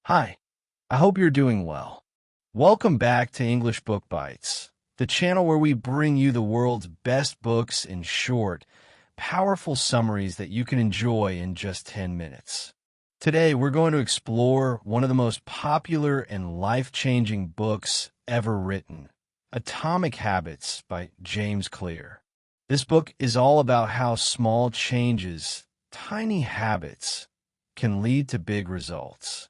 Hi, I hope you're doing well. Welcome back to English Book Bites, the channel where we bring you the world's best books in short, powerful summaries that you can enjoy in just 10 minutes. Today, we're going to explore one of the most popular and life-changing books ever written, Atomic Habits by James Clear. This book is all about how small changes, tiny habits, can lead to big results.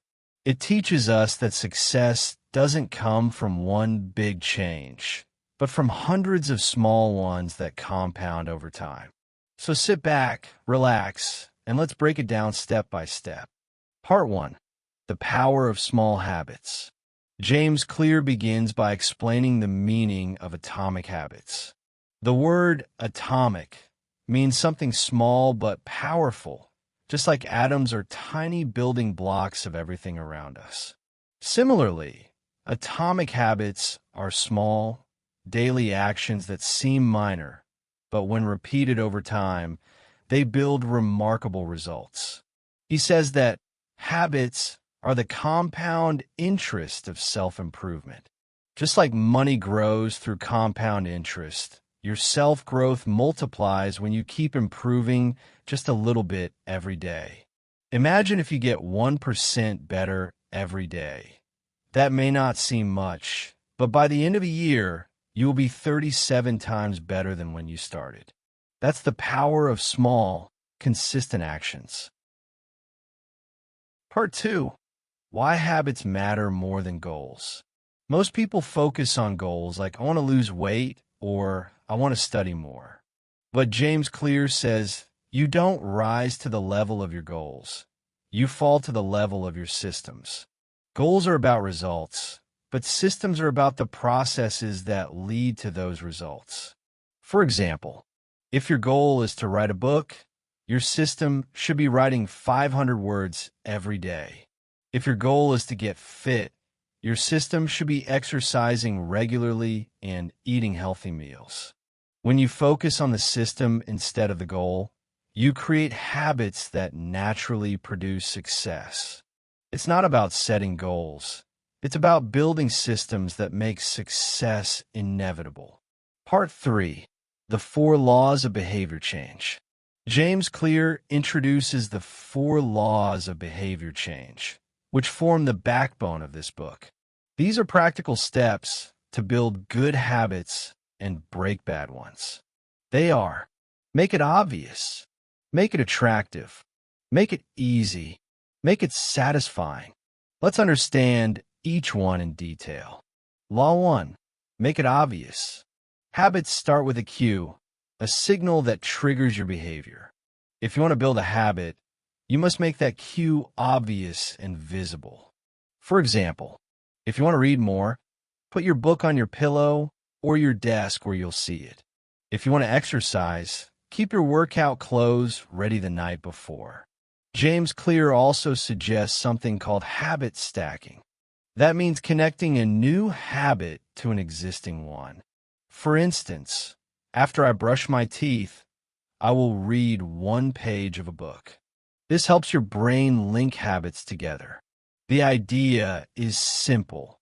It teaches us that success doesn't come from one big change, but from hundreds of small ones that compound over time. So sit back, relax, and let's break it down step by step. Part 1. The Power of Small Habits. James Clear begins by explaining the meaning of atomic habits. The word atomic means something small but powerful, just like atoms are tiny building blocks of everything around us. Similarly, atomic habits are small, daily actions that seem minor, but when repeated over time, they build remarkable results. He says that habits are the compound interest of self-improvement. Just like money grows through compound interest, your self-growth multiplies when you keep improving just a little bit every day. Imagine if you get 1% better every day. That may not seem much, but by the end of a year, you will be 37 times better than when you started. That's the power of small, consistent actions. Part 2. Why habits matter more than goals. Most people focus on goals like I want to lose weight or I want to study more. But James Clear says you don't rise to the level of your goals. You fall to the level of your systems. Goals are about results, but systems are about the processes that lead to those results. For example, if your goal is to write a book, your system should be writing 500 words every day. If your goal is to get fit, your system should be exercising regularly and eating healthy meals. When you focus on the system instead of the goal, you create habits that naturally produce success. It's not about setting goals. It's about building systems that make success inevitable. Part 3. The 4 Laws of Behavior Change. James Clear introduces the 4 laws of behavior change, which form the backbone of this book. These are practical steps to build good habits and break bad ones. They are: make it obvious, make it attractive, make it easy, make it satisfying. Let's understand each one in detail. Law 1. Make it obvious. Habits start with a cue, a signal that triggers your behavior. If you want to build a habit, you must make that cue obvious and visible. For example, if you want to read more, put your book on your pillow or your desk where you'll see it. If you want to exercise, keep your workout clothes ready the night before. James Clear also suggests something called habit stacking. That means connecting a new habit to an existing one. For instance, after I brush my teeth, I will read 1 page of a book. This helps your brain link habits together. The idea is simple.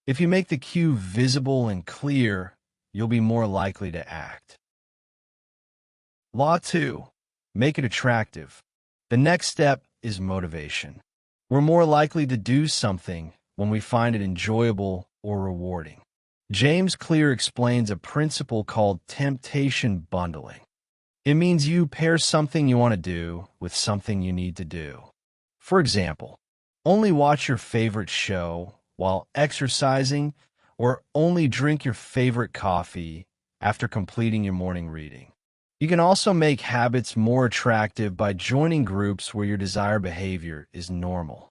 If you make the cue visible and clear, you'll be more likely to act. Law 2. Make it attractive. The next step is motivation. We're more likely to do something when we find it enjoyable or rewarding. James Clear explains a principle called temptation bundling. It means you pair something you want to do with something you need to do. For example, only watch your favorite show while exercising, or only drink your favorite coffee after completing your morning reading. You can also make habits more attractive by joining groups where your desired behavior is normal.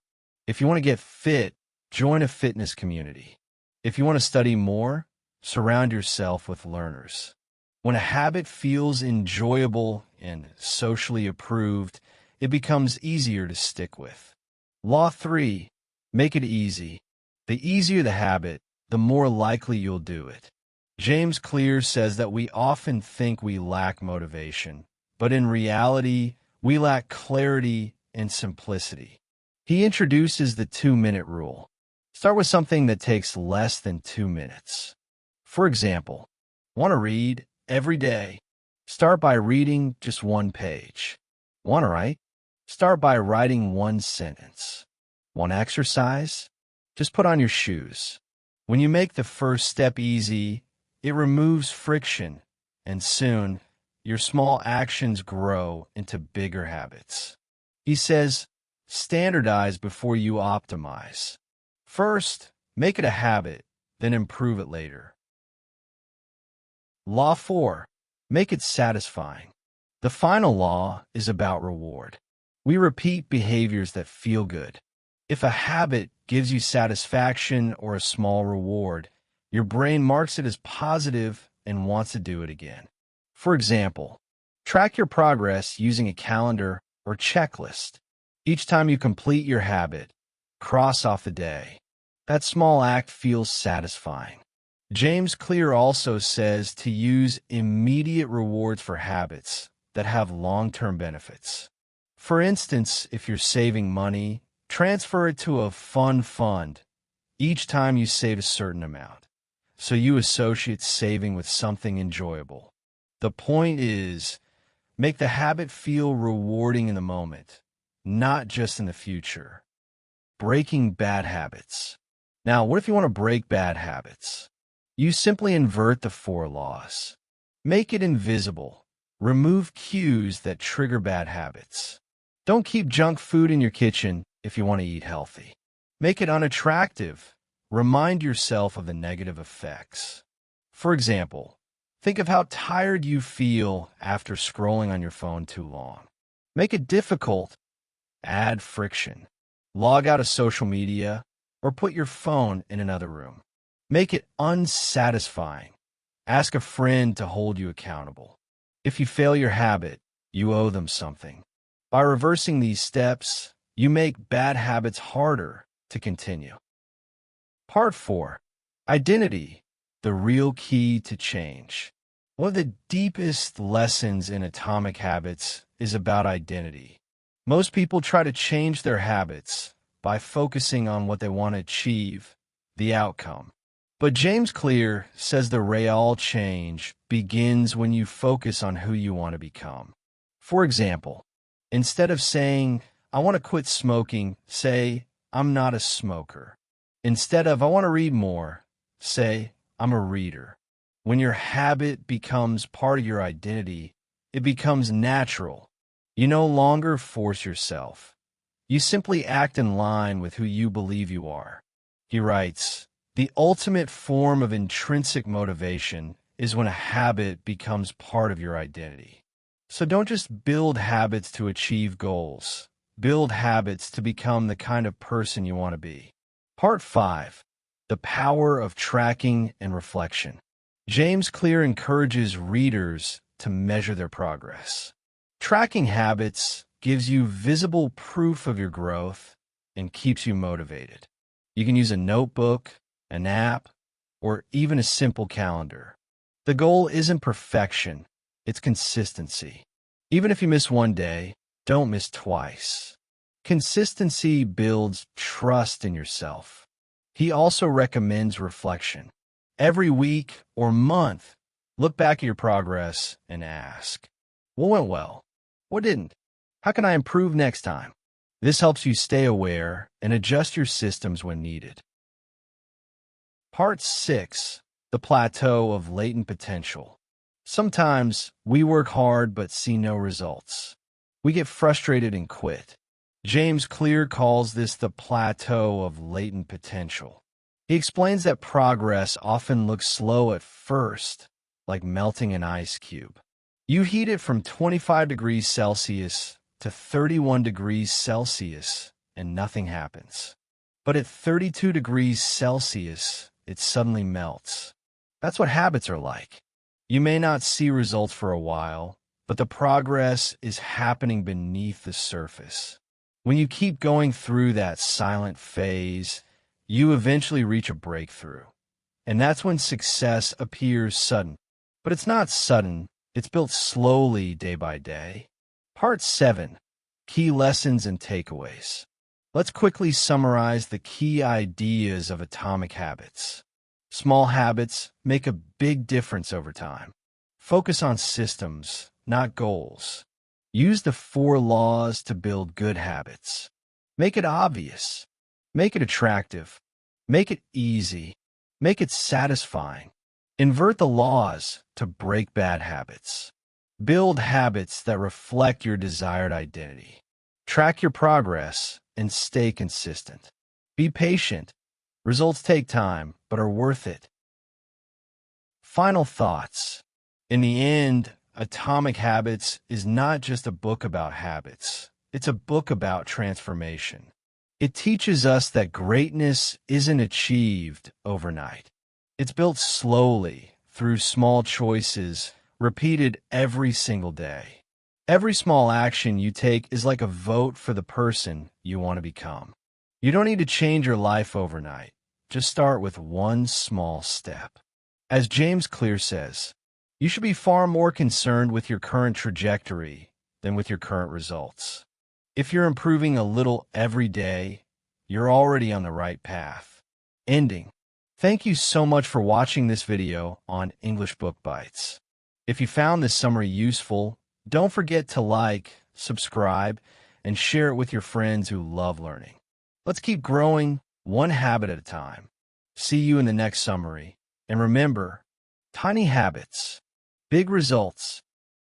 If you want to get fit, join a fitness community. If you want to study more, surround yourself with learners. When a habit feels enjoyable and socially approved, it becomes easier to stick with. Law 3. Make it easy. The easier the habit, the more likely you'll do it. James Clear says that we often think we lack motivation, but in reality, we lack clarity and simplicity. He introduces the 2-minute rule. Start with something that takes less than 2 minutes. For example, want to read every day? Start by reading just one page. Want to write? Start by writing one sentence. Want to exercise? Just put on your shoes. When you make the first step easy, it removes friction, and soon, your small actions grow into bigger habits. He says, standardize before you optimize. First, make it a habit, then improve it later. Law 4. Make it satisfying. The final law is about reward. We repeat behaviors that feel good. If a habit gives you satisfaction or a small reward, your brain marks it as positive and wants to do it again. For example, track your progress using a calendar or checklist. Each time you complete your habit, cross off the day. That small act feels satisfying. James Clear also says to use immediate rewards for habits that have long-term benefits. For instance, if you're saving money, transfer it to a fund each time you save a certain amount, so you associate saving with something enjoyable. The point is, make the habit feel rewarding in the moment, not just in the future. Breaking bad habits. Now, what if you want to break bad habits? You simply invert the 4 laws. Make it invisible. Remove cues that trigger bad habits. Don't keep junk food in your kitchen if you want to eat healthy. Make it unattractive. Remind yourself of the negative effects. For example, think of how tired you feel after scrolling on your phone too long. Make it difficult. Add friction. Log out of social media or put your phone in another room. Make it unsatisfying. Ask a friend to hold you accountable. If you fail your habit, you owe them something. By reversing these steps, you make bad habits harder to continue. Part 4. Identity, the real key to change. One of the deepest lessons in Atomic Habits is about identity. Most people try to change their habits by focusing on what they want to achieve, the outcome. But James Clear says the real change begins when you focus on who you want to become. For example, instead of saying, I want to quit smoking, say, I'm not a smoker. Instead of, I want to read more, say, I'm a reader. When your habit becomes part of your identity, it becomes natural. You no longer force yourself. You simply act in line with who you believe you are. He writes, the ultimate form of intrinsic motivation is when a habit becomes part of your identity. So don't just build habits to achieve goals. Build habits to become the kind of person you want to be. Part 5. The power of tracking and reflection. James Clear encourages readers to measure their progress. Tracking habits gives you visible proof of your growth and keeps you motivated. You can use a notebook, an app, or even a simple calendar. The goal isn't perfection, it's consistency. Even if you miss one day, don't miss twice. Consistency builds trust in yourself. He also recommends reflection. Every week or month, look back at your progress and ask, what went well? What didn't? How can I improve next time? This helps you stay aware and adjust your systems when needed. Part 6. The plateau of latent potential. Sometimes we work hard but see no results. We get frustrated and quit. James Clear calls this the plateau of latent potential. He explains that progress often looks slow at first, like melting an ice cube. You heat it from 25 degrees Celsius to 31 degrees Celsius, and nothing happens. But at 32 degrees Celsius, it suddenly melts. That's what habits are like. You may not see results for a while, but the progress is happening beneath the surface. When you keep going through that silent phase, you eventually reach a breakthrough. And that's when success appears sudden. But it's not sudden, it's built slowly day by day. Part 7. Key lessons and takeaways. Let's quickly summarize the key ideas of Atomic Habits. Small habits make a big difference over time. Focus on systems, not goals. Use the 4 laws to build good habits. Make it obvious. Make it attractive. Make it easy. Make it satisfying. Invert the laws to break bad habits. Build habits that reflect your desired identity. Track your progress and stay consistent. Be patient. Results take time, but are worth it. Final thoughts. In the end, Atomic Habits is not just a book about habits. It's a book about transformation. It teaches us that greatness isn't achieved overnight. It's built slowly through small choices, repeated every single day. Every small action you take is like a vote for the person you want to become. You don't need to change your life overnight. Just start with one small step. As James Clear says, you should be far more concerned with your current trajectory than with your current results. If you're improving a little every day, you're already on the right path. Ending. Thank you so much for watching this video on English Book Bites. If you found this summary useful, don't forget to like, subscribe, and share it with your friends who love learning. Let's keep growing one habit at a time. See you in the next summary. And remember, tiny habits, big results.